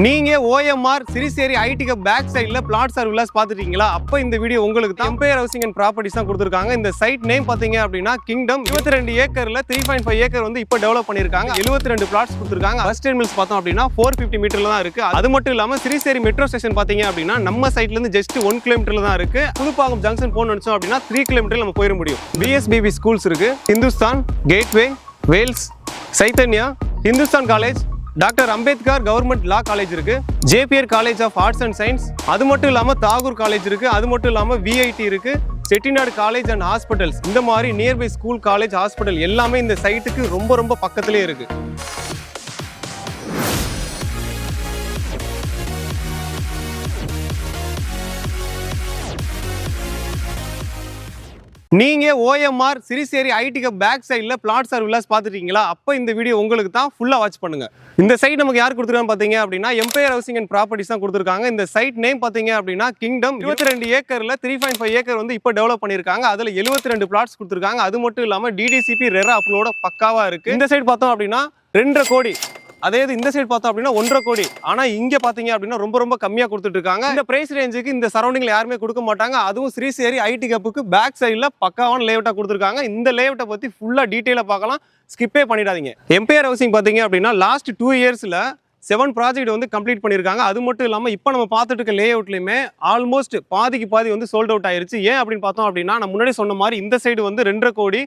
நீங்க OMR சிரிசேரி ID cup back சைடுல plots R villas பாத்துட்டீங்களா? அப்ப இந்த வீடியோ உங்களுக்கு தான். எம்பயர் ஹவுசிங் அண்ட் ப்ராப்பர்ட்டிஸ் தான் கொடுத்திருக்காங்க. இந்த சைட் நேம் பாத்தீங்க அப்படின்னா கிங்டம். 22 ஏக்கர்ல 3.5 ஏக்கர் வந்து இப்ப டெவலப் பண்ணிருக்காங்க. 72 பிளாட்ஸ் கொடுத்திருக்காங்க. பஸ் டெர்மினல்ஸ் பார்த்தோம் அப்படின்னா 450 மீட்டர்ல தான் இருக்கு. அது மட்டும் இல்லாம சிரிசேரி மெட்ரோ ஸ்டேஷன் பாத்தீங்க அப்படின்னா நம்ம சைட்ல இருந்து ஜஸ்ட் 1 கிலோமீட்டர்ல தான் இருக்கு. புதுப்பாக்கம் ஜங்ஷன் போன் நினைச்சோம் அப்படின்னா 3 கிலோமீட்டர் நம்ம போயிட முடியும். BSBB ஸ்கூல்ஸ் இருக்கு. Hindustan, Gateway, Vels, Chaitanya, Hindustan college, doctor Ambedkar government law college இருக்கு, JPR college of arts and science, அது மட்டும் இல்லாம தாகூர் காலேஜ் இருக்கு, அது மட்டும் இல்லாம VIT இருக்கு, செட்டிநாடு காலேஜ் அண்ட் ஹாஸ்பிட்டல்ஸ். இந்த மாதிரி நியர்பை ஸ்கூல், காலேஜ், ஹாஸ்பிட்டல் எல்லாமே இந்த சைட்டுக்கு ரொம்ப ரொம்ப பக்கத்திலே இருக்கு. நீங்க OMR சிரிசேரி ஐடி கப் பேக் சைடுல பிளாட்ஸ் ஆர் வில்லாஸ் பாத்துட்டீங்களா? அப்ப இந்த வீடியோ உங்களுக்கு தான். ஃபுல்லா வாட்ச் பண்ணுங்க. இந்த சைட் நமக்கு யார் கொடுத்துருக்காங்க பாத்தீங்க அப்படின்னா எம்பயர் ஹவுசிங் அண்ட் ப்ராப்பர்ட்டிஸ் தான் கொடுத்துருக்காங்க. இந்த சைட் நேம் பாத்தீங்க அப்படின்னா கிங்டம். 22 ஏக்கர்ல 3.5 ஏக்கர் வந்து இப்ப டெவலப் பண்ணிருக்காங்க. அதுல 72 பிளாட்ஸ் கொடுத்துருக்காங்க. அது மட்டும் இல்லாம DDCP ரெரா அப்லோட பக்காவா இருக்கு. இந்த சைட் பார்த்தோம் அப்படின்னா 2.5 கோடி, அதே இந்த சைடு பார்த்தோம் அப்படின்னா 1.5 கோடி. ஆனா இங்க பாத்தீங்க அப்படின்னா ரொம்ப ரொம்ப கம்மியா கொடுத்துட்டு இருக்காங்க. இந்த பிரைஸ் ரேஞ்சுக்கு இந்த சரௌண்டிங்ல யாருமே கொடுக்க மாட்டாங்க. அதுவும் சிரிசேரி ஐடி கப்புக்கு பேக் சைடுல பக்காவான லேஅவுட்டா கொடுத்துருக்காங்க. இந்த லேஅவுட்டை பத்தி ஃபுல்லா டீடைலா பார்க்கலாம். ஸ்கிப்பே பண்ணிடாதீங்க. எம்பயர் ஹவுசிங் பாத்தீங்க அப்படின்னா லாஸ்ட் 2 இயர்ஸ்ல 7 ப்ராஜெக்ட் வந்து கம்ப்ளீட் பண்ணியிருக்காங்க. அது மட்டும் இல்லாமல் இப்போ நம்ம பார்த்துட்டு இருக்க லேஅவுட்லையுமே ஆல்மோஸ்ட் பாதிக்கு பாதி வந்து சோல்ட் அவுட் ஆயிருச்சு. ஏன் அப்படின்னு பார்த்தோம் அப்படின்னா நான் முன்னாடி சொன்ன மாதிரி இந்த சைடு வந்து 2.5 கோடி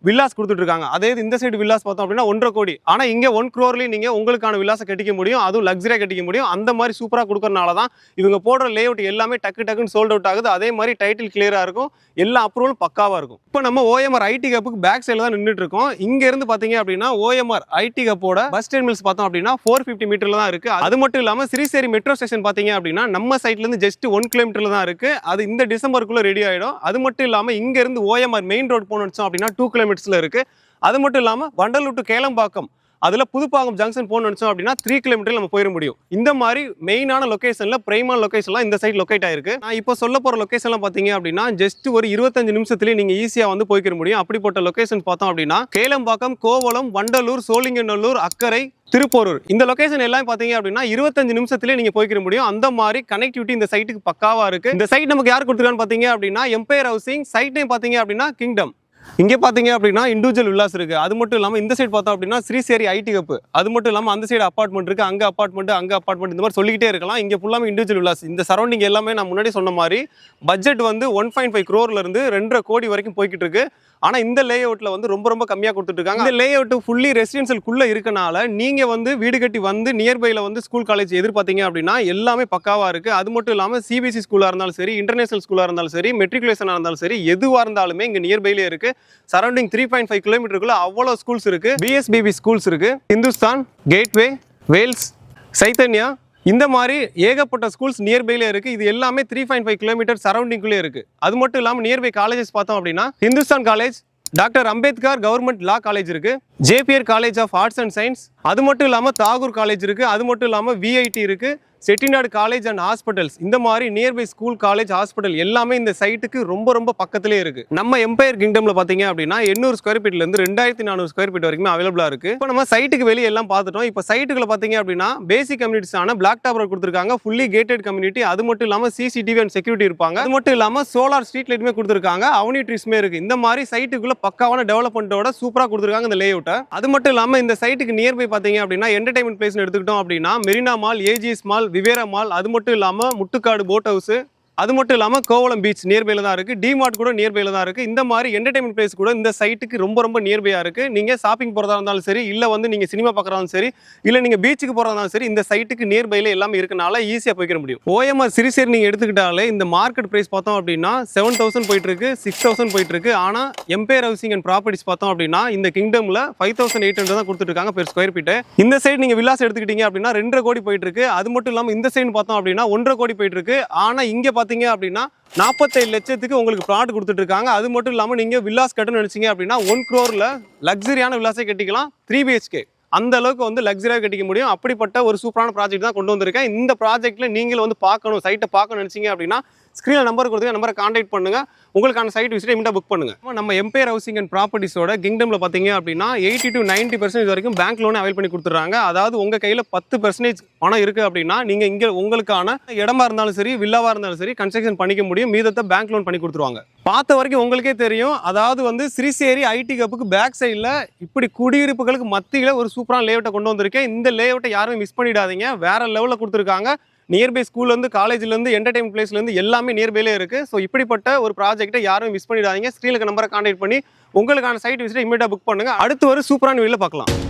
வில்லாஸ் கொடுத்துட்டு இருக்காங்க. அதே இந்த சைடு வில்லாஸ் பார்த்தோம் அப்படின்னா 1.5 கோடி. ஆனா இங்க 1 crore நீங்க உங்களுக்கான வில்லாஸை கட்டிக்க முடியும். அதுவும் லக்ஸரியா கட்டிக்க முடியும். அந்த மாதிரி சூப்பரா கொடுக்கறனால தான் இவங்க போடுற லேஅவுட் எல்லாமே டக்குன்னு சோல்ட் அவுட் ஆகுது. அதே மாதிரி டைட்டில் கிளியரா இருக்கும். எல்லா அப்ரூவலும் பக்காவா இருக்கும். இப்போ நம்ம OMR ஐடி கப்புக்கு பேக் சைடுல தான் நின்றுட்டு இருக்கோம். இங்க இருந்து பாத்தீங்க அப்படின்னா OMR ஐடி கப்போட பஸ் டெர்மினல்ஸ் பார்த்தோம் அப்படின்னா 450 மீட்டர்ல தான் இருக்கு. அது மட்டும் இல்லாம சிரிசேரி மெட்ரோ ஸ்டேஷன் பாத்தீங்க அப்படின்னா நம்ம சைட்ல இருந்து ஜஸ்ட் 1 கிலோமீட்டர்ல தான் இருக்கு. அது இந்த டிசம்பருக்குள்ள ரெடி ஆயிடும். அது மட்டும் இல்லாம இங்க இருந்து OMR மெயின் ரோட் போனோம் அப்படின்னா 2 கிலோமீட்டர்ஸ்ல இருக்கு. அது மட்டும் இல்லாம வண்டலூர் டு கேளம்பாக்கம், அதுல புதுப்பாக்கம் ஜங்ஷன் போன் நினைச்சோம் அப்படின்னா 3 கிலோமீட்டர் நம்ம போயிட முடியும். இந்த மாதிரி மெயினான லொகேஷன்ல பிரைமான லொகேஷன்லாம் இந்த சைட் லொகேட் ஆயிருக்கு. நான் இப்போ சொல்ல போற லொகேஷன்லாம் பாத்தீங்க அப்படின்னா ஜஸ்ட் ஒரு 25 நிமிஷத்துலயே நீங்க ஈஸியா வந்து போய்க்கிற முடியும். அப்படிப்பட்ட லொகேஷன் பார்த்தோம் அப்படின்னா கேளம்பாக்கம், கோவளம், வண்டலூர், சோழிங்கநல்லூர், அக்கரை, திருப்போரூர், இந்த லொகேஷன் எல்லாம் பாத்தீங்க அப்படின்னா 25 நிமிஷத்துலயே நீங்க போய்க்கிற முடியும். அந்த மாதிரி கனெக்டிவிட்டி இந்த சைட்டுக்கு பக்காவா இருக்கு. இந்த சைட் நமக்கு யார் கொடுத்துருக்கான்னு பாத்தீங்க அப்படின்னா எம்பயர் ஹவுசிங். சைட் நேம் பாத்தீங்க அப்படின்னா கிங்டம். இங்கே பார்த்தீங்க அப்படின்னா இண்டிவிஜுவல் வில்லாஸ் இருக்கு. அது மட்டும் இல்லாமல் இந்த சைடு பார்த்தோம் அப்படின்னா சிரிசேரி ஐடி கப்பு. அது மட்டும் இல்லாமல் அந்த சைடு அப்பார்ட்மெண்ட் இருக்கு, அங்கே அப்பார்ட்மெண்ட் இந்த மாதிரி சொல்லிக்கிட்டே இருக்கலாம். இங்கே ஃபுல்லாமே இண்டிவிஜுவல் வில்லாஸ். இந்த சரௌண்டிங் எல்லாமே நான் முன்னாடி சொன்ன மாதிரி பட்ஜெட் வந்து 1.5 crore இருந்து 2.5 கோடி வரைக்கும் போய்கிட்டு இருக்கு. ஆனால் இந்த லேஅவுட்ல வந்து ரொம்ப ரொம்ப கம்மியாக கொடுத்துட்டு இருக்காங்க. இந்த லேஅவுட் ஃபுல்லி ரெசிடென்ஷியலுக்குள்ள இருக்கனால நீங்க வந்து வீடு கட்டி வந்து நியர்பைல வந்து ஸ்கூல், காலேஜ் எதிர்பார்த்தீங்க அப்படின்னா எல்லாமே பக்காவா இருக்கு. அது மட்டும் இல்லாமல் CBSE ஸ்கூலா இருந்தாலும் சரி, இன்டர்நேஷனல் ஸ்கூலா இருந்தாலும் சரி, மெட்ரிகுலேஷனா இருந்தாலும் சரி, எதுவாக இருந்தாலுமே இங்க நியர்பைலே இருக்கு. சரௌண்டிங் 3.5 கிலோமீட்டருக்குள்ள அவ்வளோ ஸ்கூல்ஸ் இருக்கு. BSBB ஸ்கூல்ஸ் இருக்கு, இந்துஸ்தான், கேட்வே, வேல்ஸ், சைத்தன்யா, இந்த மாதிரி ஏகப்பட்ட ஸ்கூல்ஸ் நியர்பைல இருக்கு. இது எல்லாமே 3.5 கிலோமீட்டர் சரௌண்டிங்குள்ளே இருக்கு. அது மட்டும் இல்லாமல் நியர்பை காலேஜஸ் பார்த்தோம் அப்படின்னா Hindustan college, doctor Ambedkar government law college இருக்கு, JPR college of arts and science, அது மட்டும் இல்லாமல் தாகூர் காலேஜ் இருக்கு, அது மட்டும் இல்லாமல் VIT இருக்கு, செட்டிநாடு காலேஜ் அண்ட் ஹாஸ்பிட்டல்ஸ். இந்த மாதிரி நியர்பை ஸ்கூல், காலேஜ், ஹாஸ்பிட்டல் எல்லாமே இந்த சைட்டுக்கு ரொம்ப ரொம்ப பக்கத்திலே இருக்கு. நம்ம எம்பயர் கிங்டம்ல பாத்தீங்க அப்படின்னா 800 ஸ்கொயர் ஃபீட்ல இருந்து 2400 ஸ்கொயர் ஃபீட் வரைக்கும் அவைலபிளா இருக்கு. இப்போ நம்ம சைட்டுக்கு வெளியே எல்லாம் பார்த்துட்டோம். இப்போ சைட்டுக்குள்ள பாத்தீங்க அப்படின்னா பேசிக் கம்யூனிட்டிஸான பிளாக் டாப் ரோட் கொடுத்துருக்காங்க, ஃபுல்லி கேட்டட் கம்யூனிட்டி. அது மட்டும் இல்லாம CCTV அண்ட் செக்யூரிட்டி இருப்பாங்க. அது மட்டும் இல்லாம சோலார் ஸ்ட்ரீட் லைட்டுமே கொடுத்துருக்காங்க, அவனி ட்ரீஸ்மே இருக்கு. இந்த மாதிரி சைட்டுக்குள்ள பக்காவான டெவலப்மெண்டோட சூப்பரா கொடுத்துருக்காங்க இந்த லேஅவுட்டை. அது மட்டும் இல்லாம இந்த சைட்டுக்கு நியர்பை பாத்தீங்க அப்படின்னா என்டர்டைன்மெண்ட் பிளேஸ் எடுத்துக்கிட்டோம் அப்படின்னா Marina mall, AGS mall, Vivira mall, அது மட்டும் இல்லாம முட்டுக்காடு போட் ஹவுஸ், அது மட்டும் இல்லாமல் கோவளம் பீச் நியர்பைல தான் இருக்குது. டிமார்ட் கூட நியர்பைல தான் இருக்குது. இந்த மாதிரி என்டர்டைன்மெண்ட் பிளேஸ் கூட இந்த சைட்டுக்கு ரொம்ப ரொம்ப நியர்பையாக இருக்குது. நீங்கள் ஷாப்பிங் போகிறதா இருந்தாலும் சரி, இல்லை வந்து நீங்கள் சினிமா பார்க்குறதாலும் சரி, இல்லை நீங்கள் பீச்சுக்கு போகிறதா இருந்தாலும் சரி, இந்த சைட்டுக்கு நியர்பைல எல்லாமே இருக்கனால ஈஸியாக போய்க்கிற முடியும். OMR சிரிசேரி நீங்கள் எடுத்துக்கிட்டாலே இந்த மார்க்கெட் ப்ரைஸ் பார்த்தோம் அப்படின்னா 7,000 போயிட்டு இருக்கு, 6,000 போயிட்டு இருக்கு. ஆனால் எம்பயர் ஹவுசிங் அண்ட் ப்ராப்பர்ட்டிஸ் பார்த்தோம் அப்படின்னா இந்த கிங்டமில் 5,800 தான் கொடுத்துட்டு இருக்காங்க பெர் ஸ்கொயர் ஃபீட்டு. இந்த சைடு நீங்கள் வில்லாஸ் எடுத்துக்கிட்டீங்க அப்படின்னா 2.5 கோடி போயிட்டு இருக்கு. அது மட்டும் இல்லாமல் இந்த சைடு பார்த்தோம் அப்படின்னா 1.5 கோடி போயிட்டு இருக்கு. ஆனால் இங்கே பார்த்தீங்க அப்படின்னா 47 லட்சத்துக்கு உங்களுக்கு பிளாட் கொடுத்துட்டு இருக்காங்க. அது மட்டும் இல்லாமல் நீங்கள் வில்லாஸ் கட்டணும்னு நினைச்சீங்க அப்படின்னா 1 crore லக்ஸரியான வில்லாஸை கட்டிக்கலாம். 3 BHK அந்த அளவுக்கு வந்து லக்ஸரியாக கட்டிக்க முடியும். அப்படிப்பட்ட ஒரு சூப்பரான ப்ராஜெக்ட் தான் கொண்டு வந்திருக்கேன். இந்த ப்ராஜெக்ட்ல நீங்களும் வந்து பார்க்கணும், சைட்டை பார்க்கணும்னு நினைச்சீங்க அப்படின்னா ஸ்க்ரீனில் நம்பர் கொடுத்து நம்பரை கான்டாக்ட் பண்ணுங்க, உங்களுக்கான சைட் விசிட் இமிடியா புக் பண்ணுங்க. நம்ம எம்பையர் ஹவுசிங் அண்ட் ப்ராப்பர்ட்டிஸோட கிங்டம்ல பார்த்தீங்க அப்படின்னா 80 to 90% வரைக்கும் பேங்க் லோன் அவைல் பண்ணி கொடுத்துறாங்க. அதாவது உங்க கையில் 10% பணம் இருக்கு அப்படின்னா நீங்க இங்க உங்களுக்கான இடமா இருந்தாலும் சரி, வில்லாவா இருந்தாலும் சரி கன்ஸ்ட்ரக்ஷன் பண்ணிக்க முடியும். மீதத்தை பேங்க் லோன் பண்ணி கொடுத்துருவாங்க. பார்த்த வரைக்கும் உங்களுக்கே தெரியும். அதாவது வந்து சிறுசேரி ஐடி கப்புக்கு பேக் சைடில் இப்படி குடியிருப்புகளுக்கு மத்தியில் ஒரு சூப்பரான லேஅவுட்டை கொண்டு வந்திருக்கேன். இந்த லேஅவுட்டை யாருமே மிஸ் பண்ணிடாதீங்க. வேற லெவலில் கொடுத்துருக்காங்க. நியர்பை ஸ்கூல்லேருந்து காலேஜ்லேருந்து என்டர்டைன்மெண்ட் பிளேஸ்லேருந்து எல்லாமே நியர்பைலே இருக்குது. ஸோ இப்படிப்பட்ட ஒரு ப்ராஜெக்ட்டை யாரும் மிஸ் பண்ணிடாதீங்க. ஸ்க்ரீனுக்கு நம்பரை கான்டாக்ட் பண்ணி உங்களுக்கான சைட் விசிட்டை இமீடியட்டாக புக் பண்ணுங்கள். அடுத்து ஒரு சூப்பரான வீடியோவில் பார்க்கலாம்.